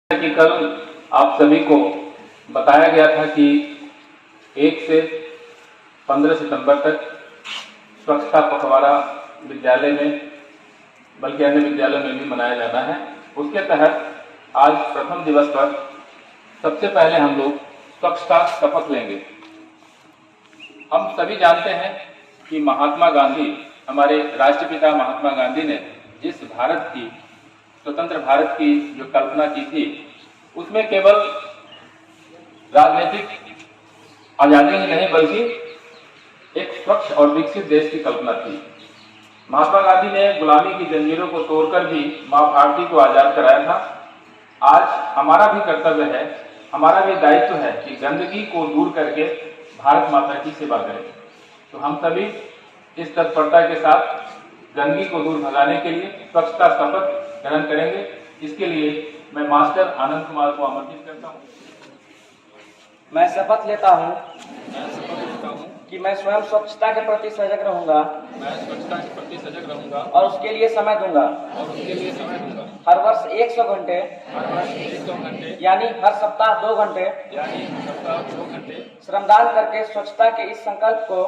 कि कल आप सभी को बताया गया था कि 1 से 15 सितंबर तक स्वच्छता पखवाड़ा विद्यालय में बल्कि अन्य विद्यालयों में भी मनाया जाना है। उसके तहत आज प्रथम दिवस पर सबसे पहले हम लोग स्वच्छता शपथ लेंगे। हम सभी जानते हैं कि महात्मा गांधी, हमारे राष्ट्रपिता महात्मा गांधी ने जिस भारत की, स्वतंत्र भारत की जो कल्पना की थी, उसमें केवल राजनीतिक आजादी ही नहीं बल्कि एक स्वच्छ और विकसित देश की कल्पना थी। महात्मा गांधी ने गुलामी की जंजीरों को तोड़कर भी मां भारती को आजाद कराया था। आज हमारा भी कर्तव्य है, हमारा भी दायित्व है कि गंदगी को दूर करके भारत माता की सेवा करें। तो हम सभी इस तत्परता के साथ गंदगी को दूर भगाने के लिए स्वच्छता शपथ ग्रहण करेंगे। इसके लिए मैं मास्टर आनंद कुमार को आमंत्रित करता हूँ। मैं शपथ लेता हूँ कि मैं स्वयं स्वच्छता के प्रति सजग रहूंगा और उसके लिए समय दूंगा। हर वर्ष 100 घंटे यानी हर सप्ताह 2 घंटे श्रमदान करके स्वच्छता के इस संकल्प को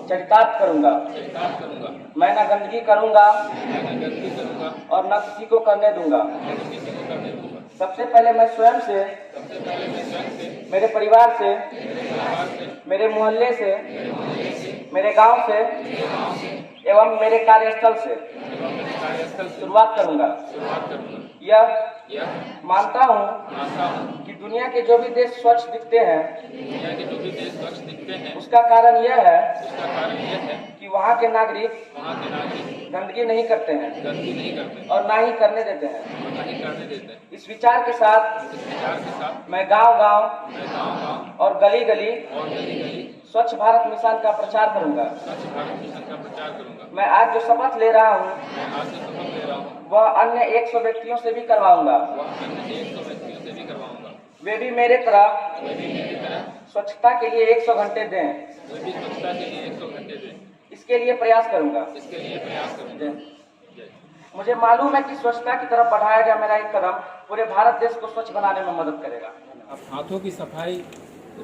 चरितार्थ करूंगा। मैं न गंदगी करूंगा और न किसी को करने दूंगा। सबसे पहले मैं स्वयं से, मेरे परिवार से, मेरे मोहल्ले से, मेरे गांव से एवं मेरे कार्यस्थल से शुरुआत करूंगा। यह मानता हूं कि दुनिया के जो भी देश स्वच्छ दिखते हैं, उसका कारण यह है कि वहाँ के नागरिक गंदगी नहीं करते हैं और ना ही करने देते हैं। इस विचार के साथ मैं गांव-गांव और गली-गली स्वच्छ भारत मिशन का प्रचार करूंगा। मैं आज जो शपथ ले रहा हूं वह अन्य 100 व्यक्तियों से भी करवाऊंगा। वे भी मेरे तरह स्वच्छता के लिए 100 घंटे दें। इसके लिए प्रयास करूंगा। मुझे मालूम है कि स्वच्छता की तरफ बढ़ाया गया मेरा एक कदम पूरे भारत देश को स्वच्छ बनाने में मदद करेगा। अब हाथों की सफाई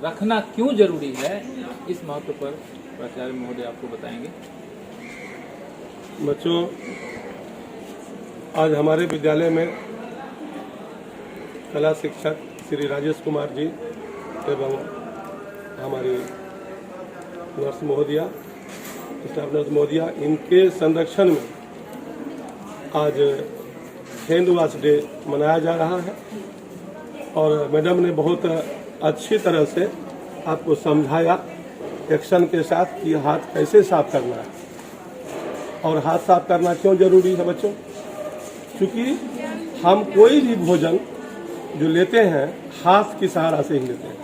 रखना क्यों जरूरी है, इस महत्व पर प्राचार्य महोदय आपको बताएंगे। बच्चों, आज हमारे विद्यालय में कला शिक्षक श्री राजेश कुमार जी एवं हमारी नर्स महोदया, स्टाफ नर्स महोदया, इनके संरक्षण में आज हैंड वॉश डे मनाया जा रहा है और मैडम ने बहुत अच्छी तरह से आपको समझाया एक्शन के साथ कि हाथ कैसे साफ करना है और हाथ साफ करना क्यों जरूरी है। बच्चों, क्योंकि हम कोई भी भोजन जो लेते हैं हाथ की सहारा से ही लेते हैं।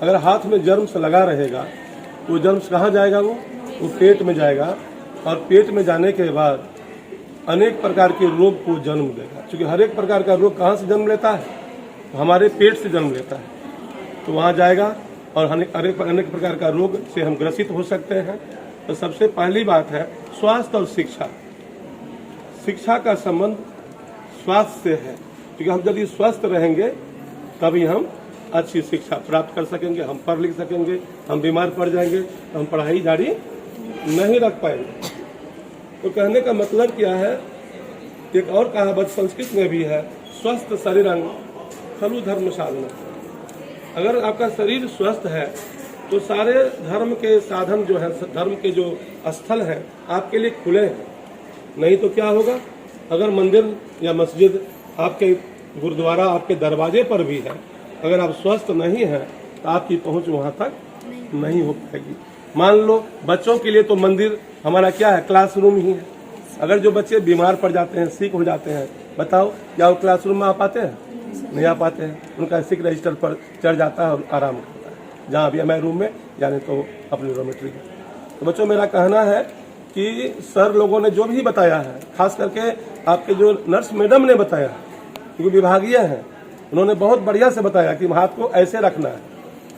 अगर हाथ में जर्म्स लगा रहेगा तो जर्म्स कहाँ जाएगा? वो पेट में जाएगा और पेट में जाने के बाद अनेक प्रकार के रोग को जन्म देगा। क्योंकि हर एक प्रकार का रोग कहाँ से जन्म लेता है? हमारे पेट से जन्म लेता है। तो वहाँ जाएगा और अनेक प्रकार का रोग से हम ग्रसित हो सकते हैं। तो सबसे पहली बात है स्वास्थ्य और शिक्षा। शिक्षा का संबंध स्वास्थ्य से है, क्योंकि हम यदि स्वस्थ रहेंगे तभी हम अच्छी शिक्षा प्राप्त कर सकेंगे, हम पढ़ लिख सकेंगे। हम बीमार पड़ जाएंगे तो हम पढ़ाई जारी नहीं रख पाएंगे। तो कहने का मतलब क्या है, एक और कहावत संस्कृत में भी है, स्वस्थ शरीरं खलु धर्म साधन। अगर आपका शरीर स्वस्थ है तो सारे धर्म के साधन जो है, धर्म के जो स्थल हैं आपके लिए खुले हैं। नहीं तो क्या होगा, अगर मंदिर या मस्जिद, आपके गुरुद्वारा आपके दरवाजे पर भी है, अगर आप स्वस्थ नहीं हैं तो आपकी पहुंच वहां तक नहीं हो पाएगी। मान लो बच्चों के लिए तो मंदिर हमारा क्या है, क्लासरूम ही है। अगर जो बच्चे बीमार पड़ जाते हैं, सिक हो जाते हैं, बताओ क्या वो क्लासरूम में आ पाते हैं? नहीं आ पाते हैं। उनका सिक रजिस्टर पर चढ़ जाता है और आराम करता है, जहाँ भी हमारे रूम में यानी तो अपनी डॉर्मेट्री में। तो बच्चों, मेरा कहना है कि सर लोगों ने जो भी बताया है, खास करके आपके जो नर्स मैडम ने बताया, क्योंकि विभागीय हैं, उन्होंने बहुत बढ़िया से बताया कि हाथ को ऐसे रखना है।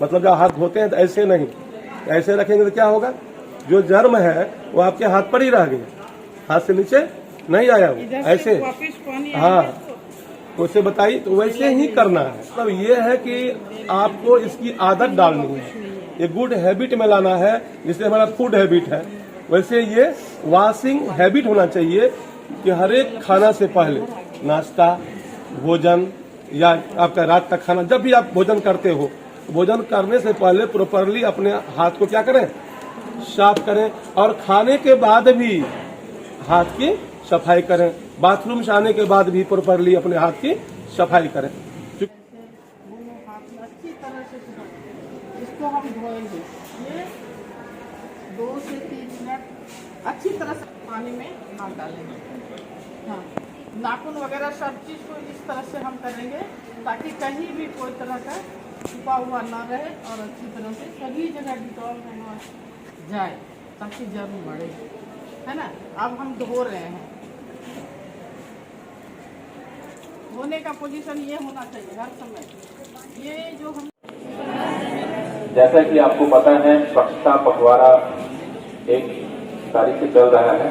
मतलब जब हाथ धोते हैं तो ऐसे नहीं, ऐसे रखेंगे तो क्या होगा, जो जर्म है वो आपके हाथ पर ही रह गया, हाथ से नीचे नहीं आया वो, ऐसे। हाँ, वैसे बताई तो वैसे ही करना है। मतलब ये है कि आपको इसकी आदत डालनी है, ये गुड हैबिट में लाना है। जिससे हमारा फूड हैबिट है, वैसे ये वॉशिंग हैबिट होना चाहिए कि हर एक खाना से पहले, नाश्ता, भोजन या आपका रात का खाना, जब भी आप भोजन करते हो, भोजन करने से पहले प्रॉपरली अपने हाथ को क्या करें, साफ करें। और खाने के बाद भी हाथ की सफाई करें। बाथरूम से आने के बाद भी प्रॉपरली अपने हाथ की सफाई करें। दोनों हाथ में अच्छी तरह से धोएं। इसको हम धोएंगे, ये 2 से 3 मिनट अच्छी तरह से पानी में हाथ डालेंगे। हाँ, नाखून वगैरह सब चीज़ को इस तरह से हम करेंगे ताकि कहीं भी कोई तरह का छुपा हुआ ना रहे और अच्छी तरह से सभी जगह डिटॉल होना जाए ताकि जर्म बढ़े, है ना। अब हम धो रहे हैं, धोने का पोजीशन ये होना चाहिए हर समय। ये जो हम जैसा कि आपको पता है, स्वच्छता पखवाड़ा 1 तारीख से चल रहा है।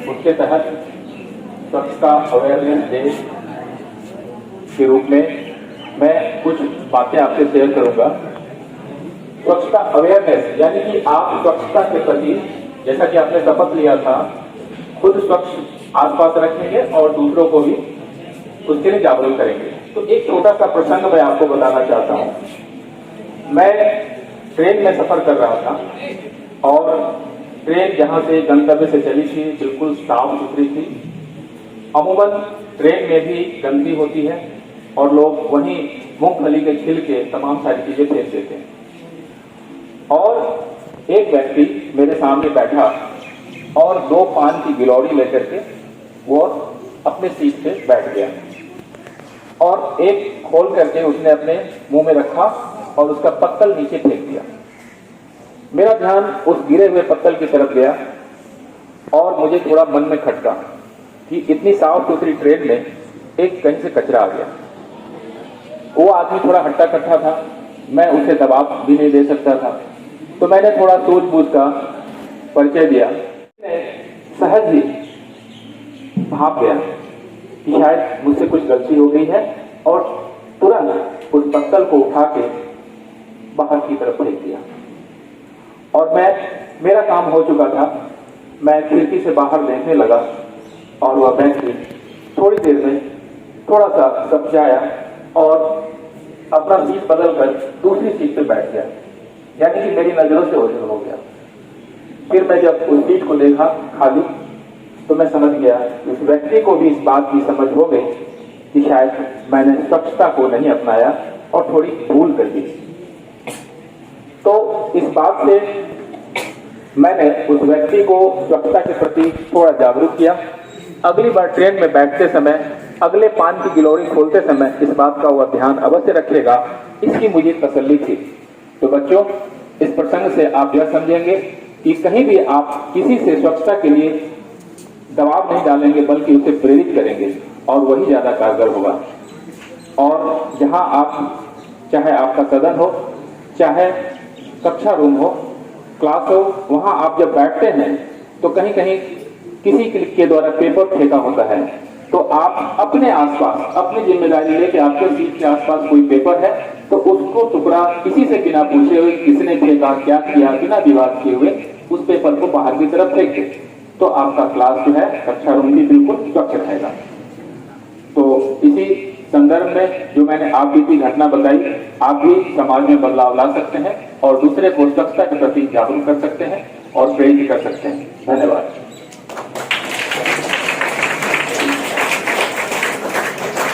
उसके तहत स्वच्छता अवेयरनेस डे के रूप में मैं कुछ बातें आपसे शेयर करूंगा। स्वच्छता अवेयरनेस यानी कि आप स्वच्छता के प्रति, जैसा कि आपने शपथ लिया था, खुद स्वच्छ आसपास रखेंगे और दूसरों को भी उसके लिए जागरूक करेंगे। तो एक छोटा सा प्रसंग मैं आपको बताना चाहता हूं। मैं ट्रेन में सफर कर रहा था और ट्रेन जहां से गंतव्य से चली थी बिल्कुल साफ सुथरी थी। अमूमन ट्रेन में भी गंदगी होती है और लोग वहीं मूंगफली के छिलके तमाम सारी चीजें फेंक देते हैं। और एक व्यक्ति मेरे सामने बैठा और 2 पान की गिलौरी लेकर के वो अपने सीट पे बैठ गया और एक खोल करके उसने अपने मुंह में रखा और उसका पत्तल नीचे फेंक दिया। मेरा ध्यान उस गिरे हुए पत्तल की तरफ गया और मुझे थोड़ा मन में खटका कि इतनी साफ सुथरी ट्रेन में एक कहीं से कचरा आ गया। वो आदमी थोड़ा हट्टा कट्टा था, मैं उसे दबाव भी नहीं दे सकता था, तो मैंने थोड़ा सूझबूझ का परिचय दिया। सहज ही भाप गया कि शायद मुझसे कुछ गलती हो गई है और तुरंत उस पत्तल को उठा के बाहर की तरफ फेंक दिया। और मेरा काम हो चुका था। मैं खिड़की से बाहर देखने लगा और वह व्यक्ति थोड़ी देर में थोड़ा सा समझाया और अपना सीट बदल कर दूसरी सीट पे बैठ गया, यानी कि मेरी नजरों से ओझल हो गया। फिर मैं जब उस सीट को देखा खाली, तो मैं समझ गया कि उस व्यक्ति को भी इस बात की समझ हो गई कि शायद मैंने स्वच्छता को नहीं अपनाया और थोड़ी भूल कर दी। तो इस बात से मैंने उस व्यक्ति को स्वच्छता के प्रति थोड़ा जागरूक किया। अगली बार ट्रेन में बैठते समय, अगले पान की गिलौरी खोलते समय इस बात का वह ध्यान अवश्य रखेगा, इसकी मुझे तसल्ली थी। तो बच्चों, इस प्रसंग से आप यह समझेंगे कि कहीं भी आप किसी से स्वच्छता के लिए दबाव नहीं डालेंगे बल्कि उसे प्रेरित करेंगे और वही ज्यादा कारगर होगा। और जहां आप, चाहे आपका सदन हो, चाहे कक्षा रूम हो, क्लास हो, वहां आप जब बैठते हैं तो कहीं कहीं किसी के द्वारा पेपर फेंका होता है, तो आप अपने आसपास अपनी जिम्मेदारी लेके आपके सीट के आसपास कोई पेपर है तो उसको टुकड़ा किसी से बिना पूछे हुए किसने फेंका, क्या किया, बिना विवाद किए हुए उस पेपर को बाहर की तरफ फेंक दे, तो आपका क्लास जो है, कक्षा रूम भी बिल्कुल स्वच्छ रहेगा। तो इसी संदर्भ में जो मैंने आप बीती घटना बताई, आप भी समाज में बदलाव ला सकते हैं और दूसरे को स्वच्छता के प्रति जागरूक कर सकते हैं और प्रेरित कर सकते हैं। धन्यवाद।